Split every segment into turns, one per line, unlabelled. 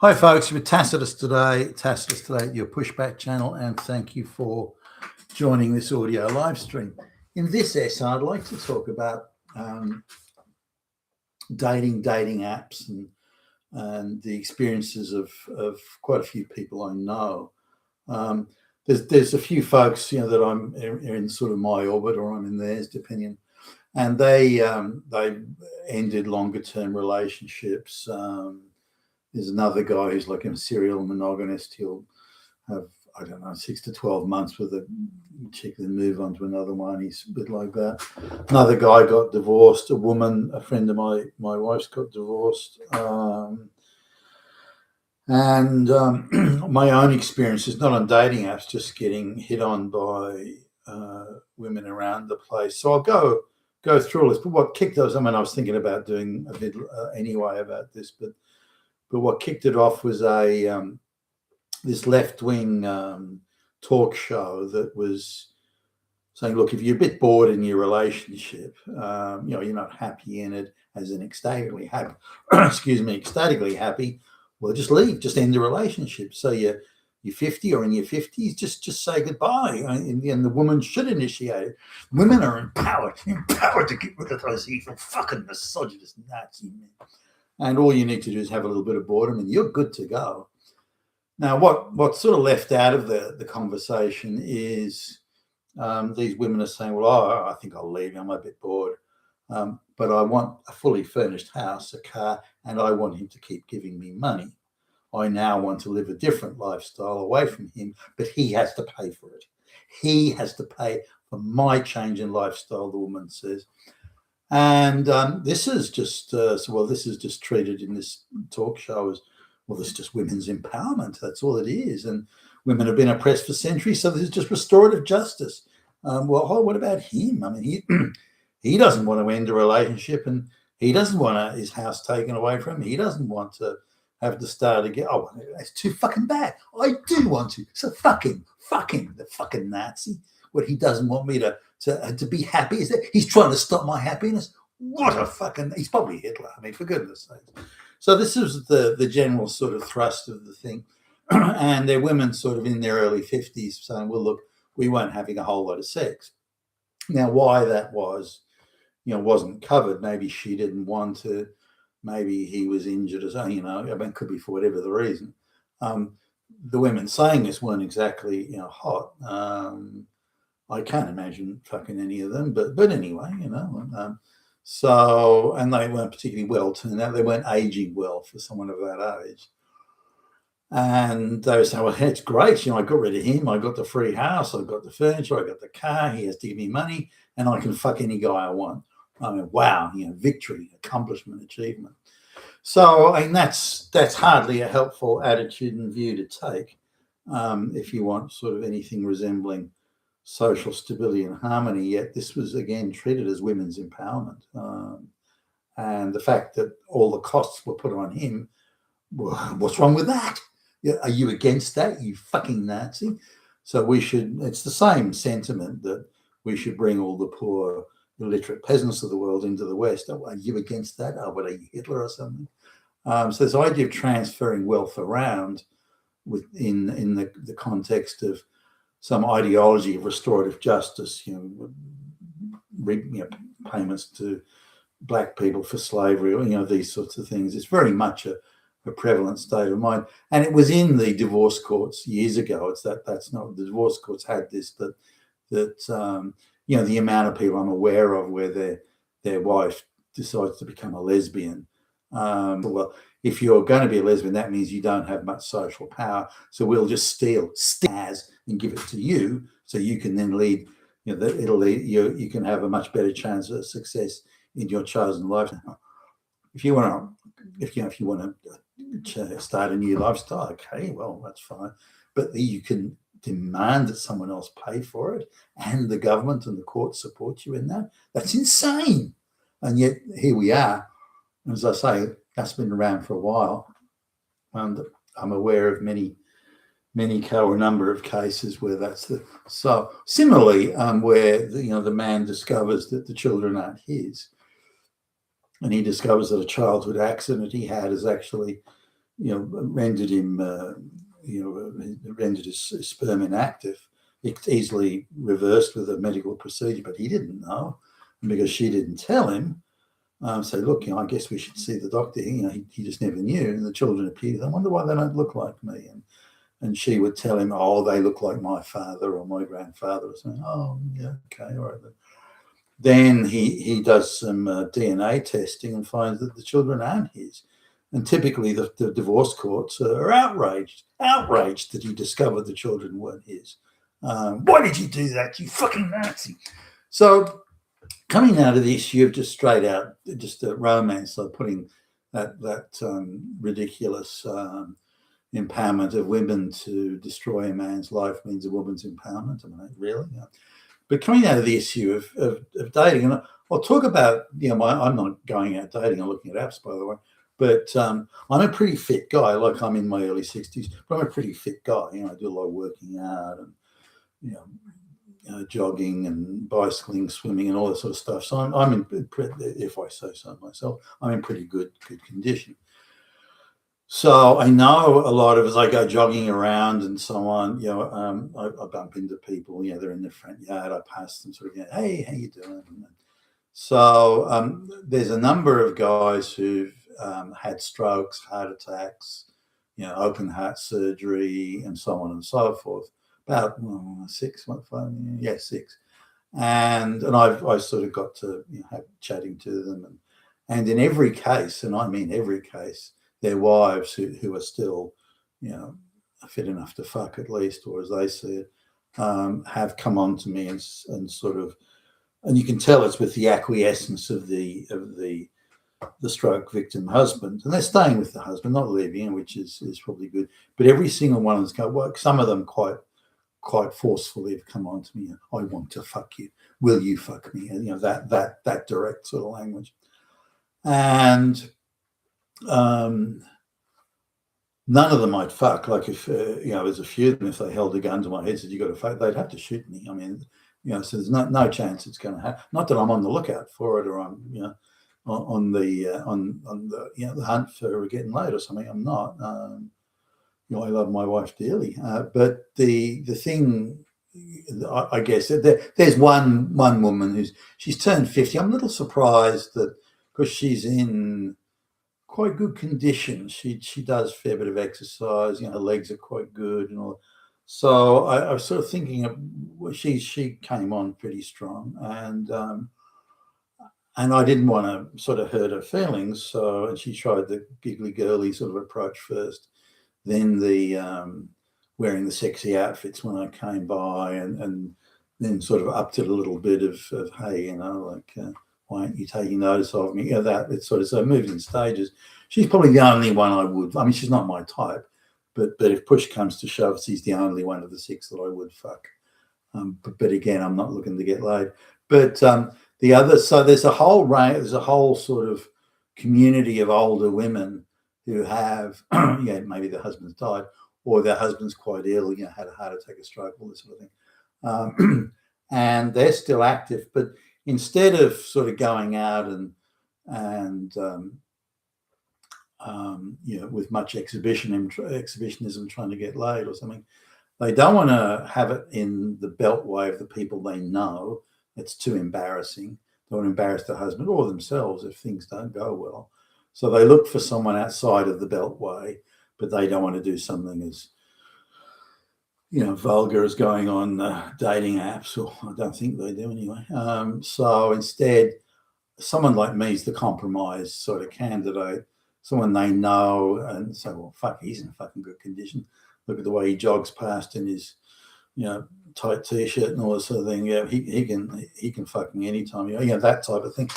Hi, folks. With Tacitus today, your pushback channel, and thank you for joining this audio live stream. In this essay, I'd like to talk about dating apps, and the experiences of quite a few people I know. There's a few folks, that I'm in sort of my orbit, or I'm in theirs, depending. And they ended longer term relationships. There's another guy who's like a serial monogamist. He'll have, I don't know, 6 to 12 months with a chick, then move on to another one. He's a bit like that. Another guy got divorced. A friend of my wife's got divorced. My own experience is not on dating apps, just getting hit on by women around the place. So I'll go through all this. But what kicked us, I was thinking about doing a bit anyway about this, but what kicked it off was this left-wing talk show that was saying, look, if you're a bit bored in your relationship, you're not happy in it, as in ecstatically happy, ecstatically happy, well, just leave, just end the relationship. So you're 50 or in your 50s, just say goodbye. And the woman should initiate it. Women are empowered to get rid of those evil fucking misogynist Nazi men. And all you need to do is have a little bit of boredom and you're good to go. Now, what's sort of left out of the conversation is these women are saying, well, I think I'll leave. I'm a bit bored. But I want a fully furnished house, a car, and I want him to keep giving me money. I now want to live a different lifestyle away from him, but he has to pay for it. He has to pay for my change in lifestyle, the woman says. And this is just treated in this talk show as, well, this is just women's empowerment. That's all it is. And women have been oppressed for centuries, so this is just restorative justice. What about him? He doesn't want to end a relationship, and he doesn't want his house taken away from him. He doesn't want to have to start again. Oh, that's too fucking bad. I do want to. So fucking the fucking Nazi. What he doesn't want me to be happy is that he's trying to stop my happiness. What a fucking, he's probably Hitler. For goodness sakes. So this is the general sort of thrust of the thing. And they're women sort of in their early 50s saying, well, look, we weren't having a whole lot of sex. Now, why that was, wasn't covered. Maybe she didn't want to. Maybe he was injured or something, it could be for whatever the reason. The women saying this weren't exactly, hot. I can't imagine fucking any of them, but anyway, so, and they weren't particularly well turned out. They weren't aging well for someone of that age. And they were saying, well, it's great. I got rid of him. I got the free house. I got the furniture. I got the car. He has to give me money and I can fuck any guy I want. Wow, victory, accomplishment, achievement. So, that's hardly a helpful attitude and view to take if you want sort of anything resembling social stability and harmony. Yet this was again treated as women's empowerment, and the fact that all the costs were put on him. Well, what's wrong with that? Are you against that, you fucking Nazi? So it's the same sentiment that we should bring all the poor illiterate peasants of the world into the West. Are you against that? What are you, Hitler or something? So this idea of transferring wealth around in the context of some ideology of restorative justice, payments to black people for slavery, or these sorts of things. It's very much a prevalent state of mind, and it was in the divorce courts years ago. That's not the divorce courts had this that the amount of people I'm aware of where their wife decides to become a lesbian. Well, if you're going to be a lesbian, that means you don't have much social power. So we'll just steal and give it to you, so you can then lead. You can have a much better chance of success in your chosen life. If you want to start a new lifestyle, okay, well, that's fine. But you can demand that someone else pay for it, and the government and the courts support you in that. That's insane. And yet here we are. As I say, that's been around for a while. And I'm aware of many or a number of cases where that's so. Similarly, where the man discovers that the children aren't his, and he discovers that a childhood accident he had is actually rendered him, rendered his sperm inactive. It's easily reversed with a medical procedure, but he didn't know because she didn't tell him. Say, look, I guess we should see the doctor. He just never knew. And the children appeared. I wonder why they don't look like me. And she would tell him, oh, they look like my father or my grandfather or something. Oh, yeah, okay, all right. Then he does some DNA testing and finds that the children aren't his. And typically the divorce courts are outraged that he discovered the children weren't his. Why did you do that, you fucking Nazi? So coming out of the issue of just straight out, just a romance, like putting that ridiculous empowerment of women to destroy a man's life means a woman's empowerment. I mean, really? But coming out of the issue of dating, and I'll talk about, I'm not going out dating, I'm looking at apps, by the way, but I'm a pretty fit guy. Like, I'm in my early 60s, but I'm a pretty fit guy. I do a lot of working out and, jogging and bicycling, swimming, and all that sort of stuff. So I'm in, if I say so myself, I'm in pretty good condition. So I know a lot of, as I go jogging around and so on, I bump into people, they're in the front yard, I pass them sort of, hey, how you doing? So there's a number of guys who've had strokes, heart attacks, open heart surgery, and so on and so forth. About 6. And I sort of got to have chatting to them, and in every case, and I mean every case, their wives who are still, fit enough to fuck at least, or as they see it, have come on to me and sort of, and you can tell it's with the acquiescence of the stroke victim husband, and they're staying with the husband, not leaving, which is probably good. But every single one of them go, well, some of them quite forcefully have come on to me. I want to fuck you. Will you fuck me? And that direct sort of language. And none of them I'd fuck. Like if there's a few of them, if they held a gun to my head and said you got to fuck, they'd have to shoot me. I mean, so there's no chance it's going to happen. Not that I'm on the lookout for it, or I'm on the hunt for getting laid or something. I'm not. I love my wife dearly, but the thing, I guess, there's one woman she's turned 50. I'm a little surprised that, because she's in quite good condition. She does a fair bit of exercise. Her legs are quite good and all. So I was sort of thinking of, she came on pretty strong, and I didn't want to sort of hurt her feelings. So she tried the giggly girly sort of approach first. Then the wearing the sexy outfits when I came by, and then sort of upped it a little bit of hey, why aren't you taking notice of me? That it's sort of, so moving in stages. She's probably the only one I would. I mean, she's not my type, but if push comes to shove, she's the only one of the 6 that I would fuck. But again, I'm not looking to get laid. But the other, so there's a whole range. There's a whole sort of community of older women who have, maybe their husband's died, or their husband's quite ill, had a heart attack, a stroke, all this sort of thing. And they're still active, but instead of sort of going out and with much exhibitionism trying to get laid or something, they don't want to have it in the beltway of the people they know. It's too embarrassing. They want to embarrass their husband or themselves if things don't go well. So they look for someone outside of the beltway, but they don't want to do something as, vulgar as going on dating apps, or I don't think they do anyway. So instead, someone like me is the compromise sort of candidate, someone they know and say, well, fuck, he's in fucking good condition. Look at the way he jogs past in his, tight t-shirt and all this sort of thing. Yeah, he can fucking anytime, that type of thing.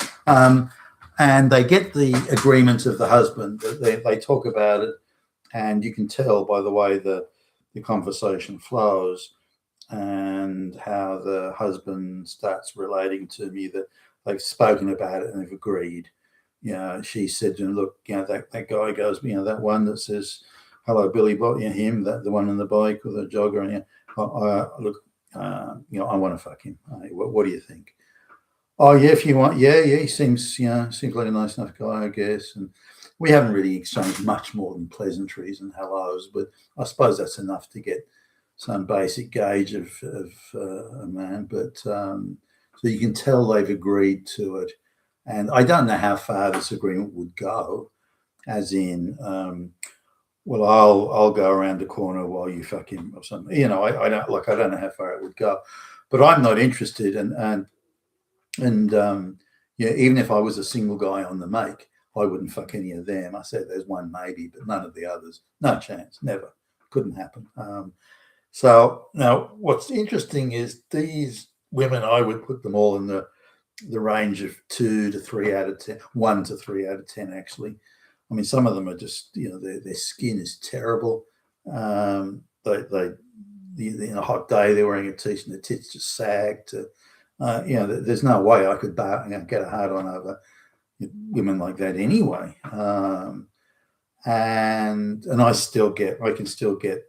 And they get the agreement of the husband. They talk about it, and you can tell by the way the conversation flows and how the husband starts relating to me that they've spoken about it and they've agreed. She said, look, that guy goes, that one that says, hello, Billy Bob, him, the one on the bike or the jogger, and I want to fuck him. What do you think? Oh, yeah, if you want, yeah, he seems like a nice enough guy, I guess. And we haven't really exchanged much more than pleasantries and hellos, but I suppose that's enough to get some basic gauge of a man. But so you can tell they've agreed to it, and I don't know how far this agreement would go, as in, well, I'll go around the corner while you fuck him or something. You know, I don't know how far it would go, but I'm not interested. And yeah, even if I was a single guy on the make, I wouldn't fuck any of them. I said there's one maybe, but none of the others. No chance. Never. Couldn't happen. So now what's interesting is these women, I would put them all in the range of 2 to 3 out of 10, 1 to 3 out of 10, actually. I mean, some of them are just, you know, their skin is terrible. In a hot day, they're wearing a t-shirt and the tits just sag to, you know, there's no way I could get a hard on over women like that anyway. And I can still get,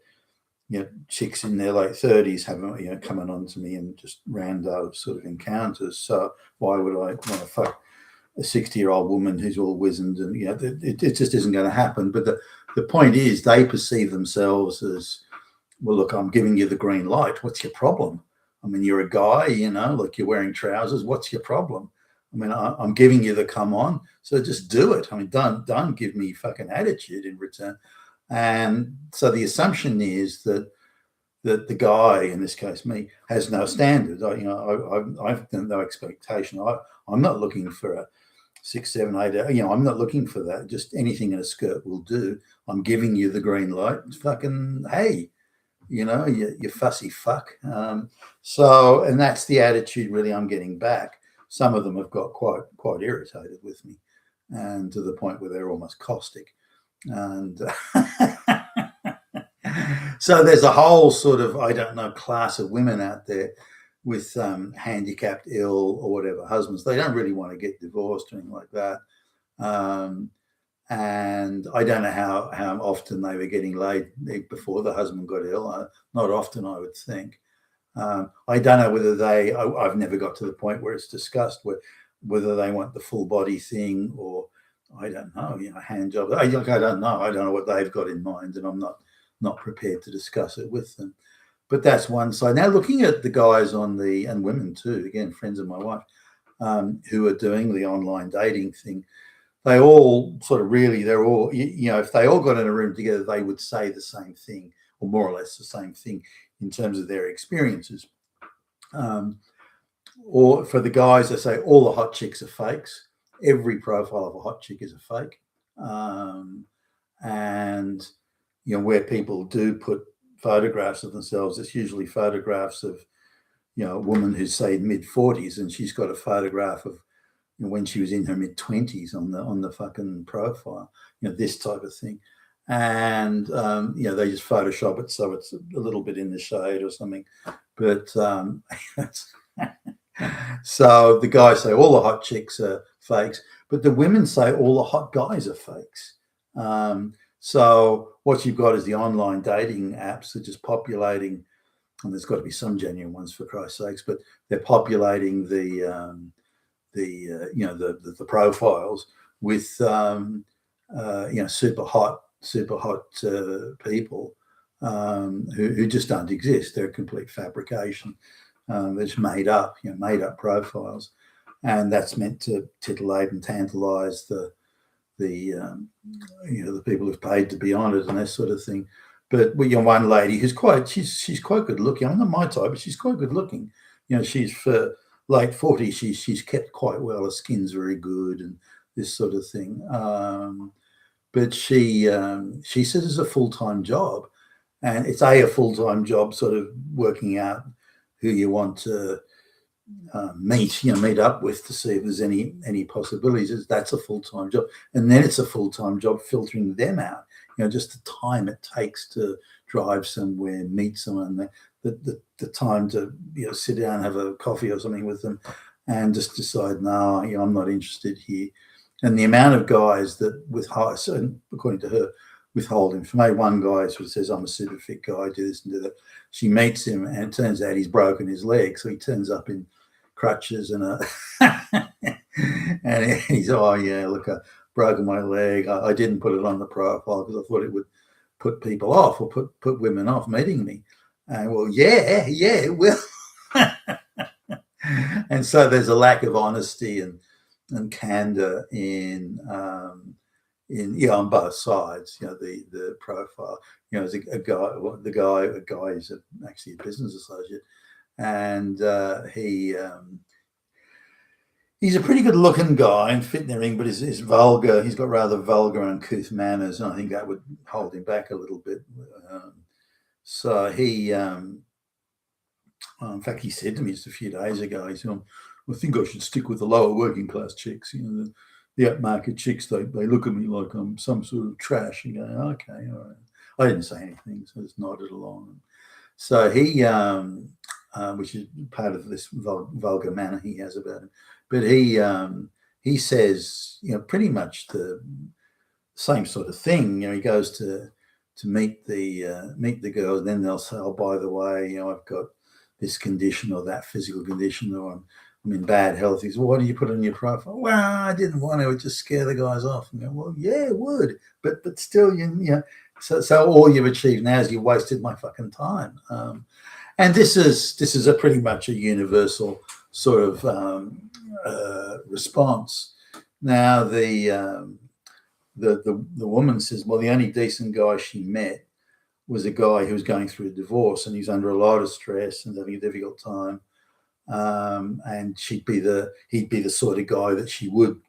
you know, chicks in their late 30s having, you know, coming on to me and just rando sort of encounters. So why would I want to fuck a 60-year-old woman who's all wizened? And, you know, it just isn't going to happen. But the point is, they perceive themselves as, well, look, I'm giving you the green light. What's your problem? I mean, you're a guy, you know, like you're wearing trousers. What's your problem? I mean, I'm giving you the come on, so just do it. I mean, don't give me fucking attitude in return. And so the assumption is that the guy, in this case me, has no standards. I've no expectation. I'm not looking for a 6, 7, 8. You know, I'm not looking for that. Just anything in a skirt will do. I'm giving you the green light. Fucking hey, you know, you fussy fuck. So, and that's the attitude really I'm getting back. Some of them have got quite irritated with me, and to the point where they're almost caustic. And so there's a whole sort of, I don't know, class of women out there with handicapped, ill, or whatever husbands. They don't really want to get divorced or anything like that. And I don't know how often they were getting laid before the husband got ill. Not often, I would think. I don't know whether I've never got to the point where it's discussed whether they want the full body thing, or I don't know, you know, hand job. I don't know. I don't know what they've got in mind, and I'm not prepared to discuss it with them. But that's one side. Now, looking at the guys and women too, again, friends of my wife, who are doing the online dating thing, they all sort of really, they're all, you know, if they all got in a room together, they would say the same thing, or more or less the same thing in terms of their experiences. Or for the guys, they say all the hot chicks are fakes. Every profile of a hot chick is a fake. And, you know, where people do put photographs of themselves, it's usually photographs of, you know, a woman who's, say, mid-40s, and she's got a photograph of, you know, when she was in her mid-20s on the fucking profile, you know, this type of thing. And, you know, they just Photoshop it so it's a little bit in the shade or something. But so the guys say all the hot chicks are fakes, but the women say all the hot guys are fakes. So what you've got is the online dating apps are just populating, and there's got to be some genuine ones for Christ's sakes, but they're populating the profiles with you know, super hot people who just don't exist. They're a complete fabrication. They're just made up profiles, and that's meant to titillate and tantalize the people who've paid to be on it and that sort of thing. But you know, one lady who's she's quite good looking. I'm not my type, but she's quite good looking. You know, she's for late 40s. She's kept quite well. Her skin's very good and this sort of thing. But she says it's a full-time job, and it's a full-time job, sort of working out who you want to meet up with to see if there's any possibilities. That's a full-time job, and then it's a full-time job filtering them out. You know, just the time it takes to drive somewhere, meet someone, the time to, you know, sit down, have a coffee or something with them, and just decide, no, you know, I'm not interested here. And the amount of guys that according to her, withhold information. One guy sort of says, I'm a super fit guy, I do this and do that. She meets him, and it turns out he's broken his leg. So he turns up in crutches and and he's, oh, yeah, look, broken my leg. I didn't put it on the profile because I thought it would put people off or put women off meeting me. And well, yeah, it will. And so there's a lack of honesty and candor in on both sides. The profile. As a guy is actually a business associate, and he's a pretty good looking guy and fit and everything, but is vulgar. He's got rather vulgar and uncouth manners, and I think that would hold him back a little bit. So he, in fact, he said to me just a few days ago, he said, I think I should stick with the lower working class chicks. The upmarket chicks, they look at me like I'm some sort of trash. And go, okay, all right. I didn't say anything, so I just nodded along. So he, which is part of this vulgar manner he has about him, but he says, pretty much the same sort of thing. He goes to meet the girls, and then they'll say, oh, by the way, I've got this condition or that physical condition, or I'm in bad health. He says, well, why do you put it on your profile? Well, I didn't want to. It would just scare the guys off. And go, well, yeah, it would, but still, So all you've achieved now is you wasted my fucking time. And this is a pretty much a universal sort of response. Now the woman says, well, the only decent guy she met was a guy who was going through a divorce, and he's under a lot of stress and having a difficult time. And he'd be the sort of guy that she would,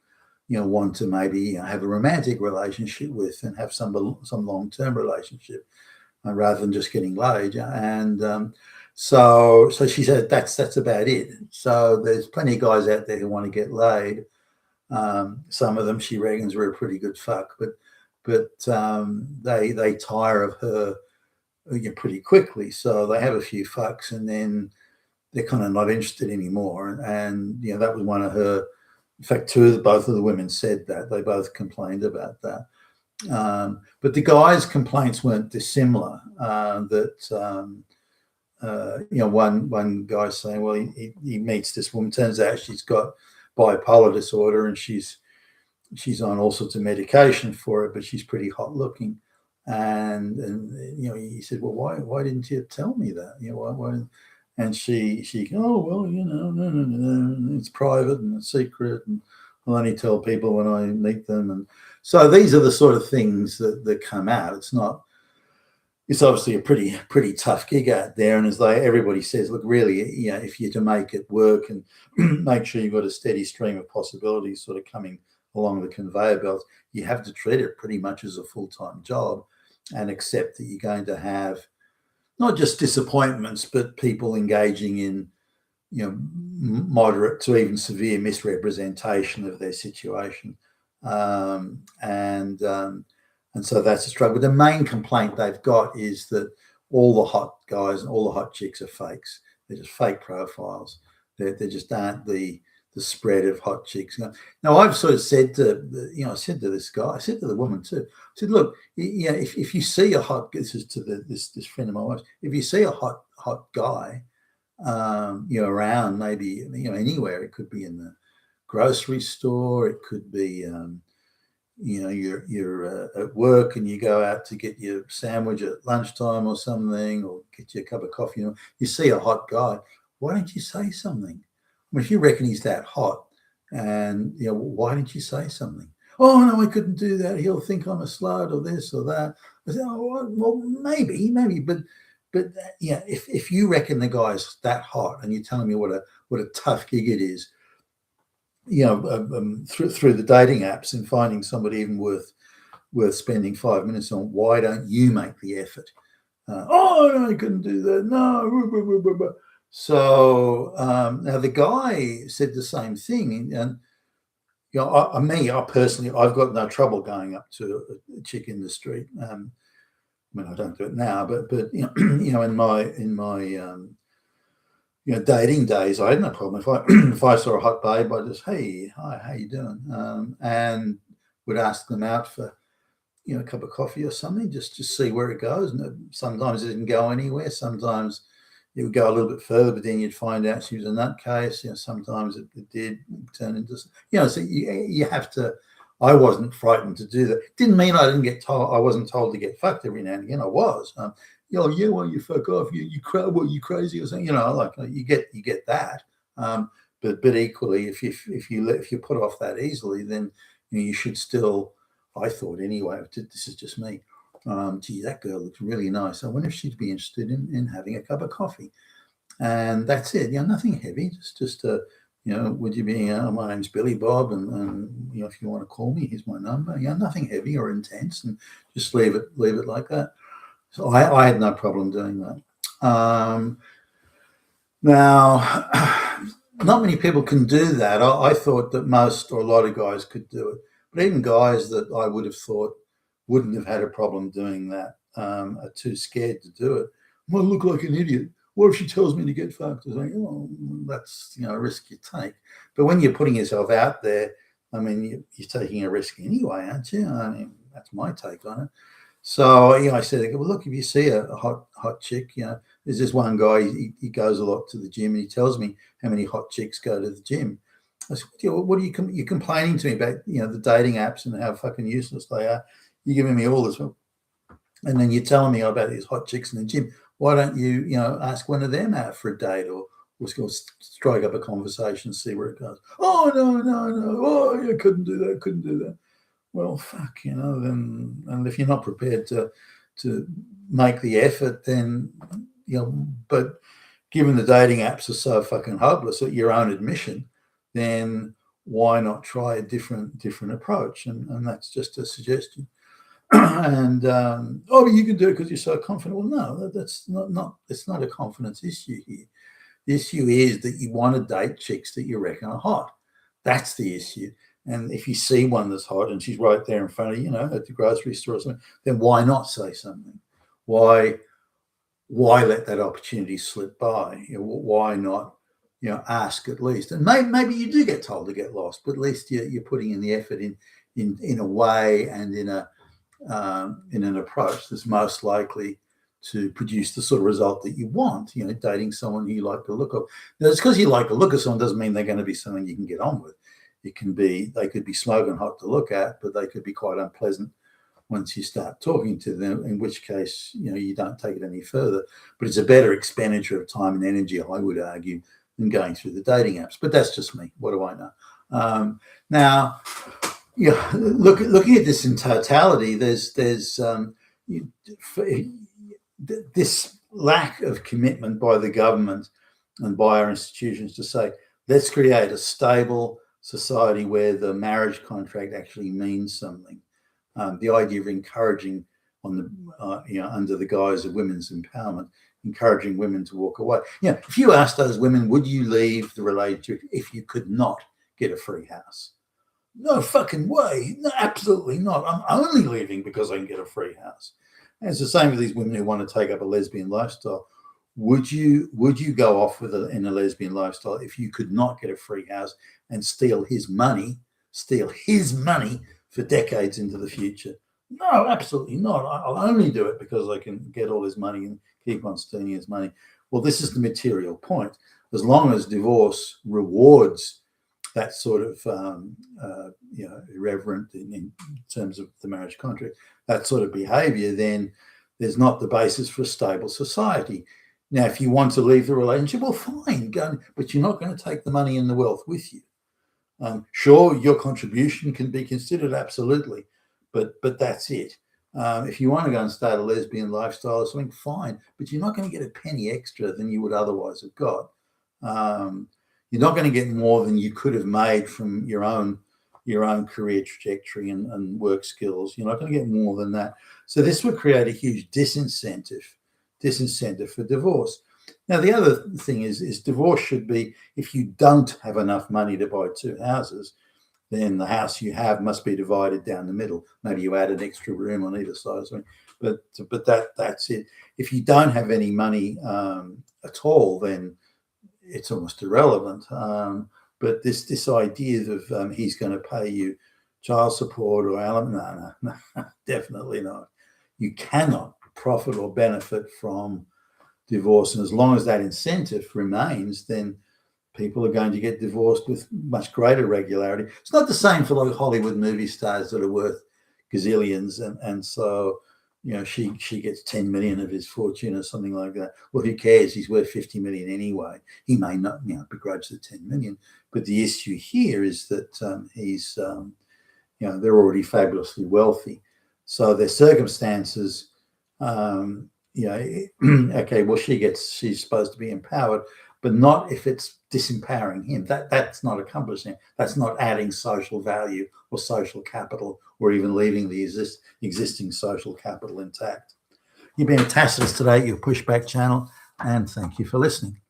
want to maybe have a romantic relationship with and have some long-term relationship rather than just getting laid. And so she said that's about it. So there's plenty of guys out there who want to get laid. Some of them she reckons were a pretty good fuck, but they tire of her pretty quickly. So they have a few fucks and then they're kind of not interested anymore. And that was one of her. In fact, both of the women said that. They both complained about that. But the guys' complaints weren't dissimilar. One guy saying, well, he meets this woman. Turns out she's got bipolar disorder, and she's on all sorts of medication for it, but she's pretty hot looking. And he said, well, why didn't you tell me that? Why? And she oh, well, no, it's private and it's secret, and I'll only tell people when I meet them. And so these are the sort of things that come out. It's obviously a pretty tough gig out there. And as everybody says, look, really, if you're to make it work and make sure you've got a steady stream of possibilities sort of coming along the conveyor belt, you have to treat it pretty much as a full-time job and accept that you're going to have not just disappointments, but people engaging in, moderate to even severe misrepresentation of their situation. And so that's a struggle. The main complaint they've got is that all the hot guys and all the hot chicks are fakes. They're just fake profiles. They just aren't the spread of hot chicks. Now, I've sort of said to, I said to this guy, I said to the woman too, I said, look, if you see a hot, this is to this friend of my wife's, if you see a hot guy, around maybe, anywhere, it could be in the grocery store, it could be, you're at work and you go out to get your sandwich at lunchtime or something, or get you a cup of coffee, you see a hot guy, why don't you say something? Well, if you reckon he's that hot, and why didn't you say something? Oh no, I couldn't do that. He'll think I'm a slut or this or that. I said, oh well, maybe, but if you reckon the guy's that hot and you're telling me what a tough gig it is, through the dating apps and finding somebody even worth spending 5 minutes on, why don't you make the effort? Oh no, I couldn't do that. No. So now the guy said the same thing, and I personally, I've got no trouble going up to a chick in the street. I mean, I don't do it now, but in my dating days, I had no problem. If I saw a hot babe, I just, hey, hi, how you doing? And would ask them out for a cup of coffee or something, just to see where it goes. And sometimes it didn't go anywhere. Sometimes it would go a little bit further, but then you'd find out she was a nutcase. Sometimes it did turn into, so you have to I wasn't frightened to do that. Didn't mean I didn't get told. I wasn't told to get fucked every now and again. I was. Yeah, well, you fuck off. You crazy or something. Like you get that. But equally, if you put off that easily, then you should still. I thought anyway. This is just me. Gee, that girl looks really nice. I wonder if she'd be interested in having a cup of coffee. And that's it. Nothing heavy. Just would you be? My name's Billy Bob, and if you want to call me, here's my number. Nothing heavy or intense, and just leave it like that. So I had no problem doing that. Now, not many people can do that. I thought that most or a lot of guys could do it, but even guys that I would have thought wouldn't have had a problem doing that are too scared to do it. I look like an idiot. What if she tells me to get fucked? I was like, that's a risk you take. But when you're putting yourself out there, I mean, you're taking a risk anyway, aren't you? I mean, that's my take on it. So I said, well, look, if you see a hot chick, there's this one guy. He goes a lot to the gym, and he tells me how many hot chicks go to the gym. I said, what are you complaining to me about? The dating apps and how fucking useless they are. You're giving me all this, and then you're telling me about these hot chicks in the gym. Why don't you, ask one of them out for a date or strike up a conversation, see where it goes? Oh, no. Oh, I couldn't do that. Well, fuck, then, and if you're not prepared to make the effort, then, but given the dating apps are so fucking hopeless at your own admission, then why not try a different approach? And that's just a suggestion. And but you can do it because you're so confident. Well, no, that's not. It's not a confidence issue here. The issue is that you want to date chicks that you reckon are hot. That's the issue. And if you see one that's hot and she's right there in front of you, at the grocery store or something, then why not say something? Why let that opportunity slip by? Why not? Ask at least. And maybe you do get told to get lost, but at least you're putting in the effort in a way and in an approach that's most likely to produce the sort of result that you want, dating someone you like the look of. Now, it's because you like the look of someone doesn't mean they're going to be someone you can get on with. They could be smoking hot to look at, but they could be quite unpleasant once you start talking to them, in which case, you don't take it any further. But it's a better expenditure of time and energy, I would argue, than going through the dating apps. But that's just me. What do I know? Now, looking at this in totality, there's this lack of commitment by the government and by our institutions to say, let's create a stable society where the marriage contract actually means something. The idea of encouraging under the guise of women's empowerment, encouraging women to walk away. If you ask those women, would you leave the relationship if you could not get a free house? No fucking way. No, absolutely not. I'm only leaving because I can get a free house. And it's the same with these women who want to take up a lesbian lifestyle. Would you go off in a lesbian lifestyle if you could not get a free house and steal his money for decades into the future? No, absolutely not. I'll only do it because I can get all his money and keep on stealing his money. Well, this is the material point. As long as divorce rewards that sort of irreverent in terms of the marriage contract, that sort of behavior, then there's not the basis for a stable society. Now, if you want to leave the relationship, well, fine, go, but you're not going to take the money and the wealth with you. Sure, your contribution can be considered, absolutely, but that's it. If you want to go and start a lesbian lifestyle or something, fine, but you're not going to get a penny extra than you would otherwise have got. You're not going to get more than you could have made from your own career trajectory and work skills. You're not going to get more than that. So this would create a huge disincentive for divorce. Now, the other thing is divorce should be, if you don't have enough money to buy two houses, then the house you have must be divided down the middle. Maybe you add an extra room on either side or something. But that's it. If you don't have any money at all, then it's almost irrelevant. But this idea of he's going to pay you child support or alimony, no, definitely not. You cannot profit or benefit from divorce, and as long as that incentive remains, then people are going to get divorced with much greater regularity. It's not the same for like Hollywood movie stars that are worth gazillions, and so she gets 10 million of his fortune or something like that. Well, who cares? He's worth 50 million anyway. He may not begrudge the 10 million, but the issue here is that he's they're already fabulously wealthy, so their circumstances. Okay, well, she's supposed to be empowered, but not if it's disempowering him. That's not accomplishing. That's not adding social value or social capital, or even leaving the existing social capital intact. You've been a Tacitus today, your Pushback channel, and thank you for listening.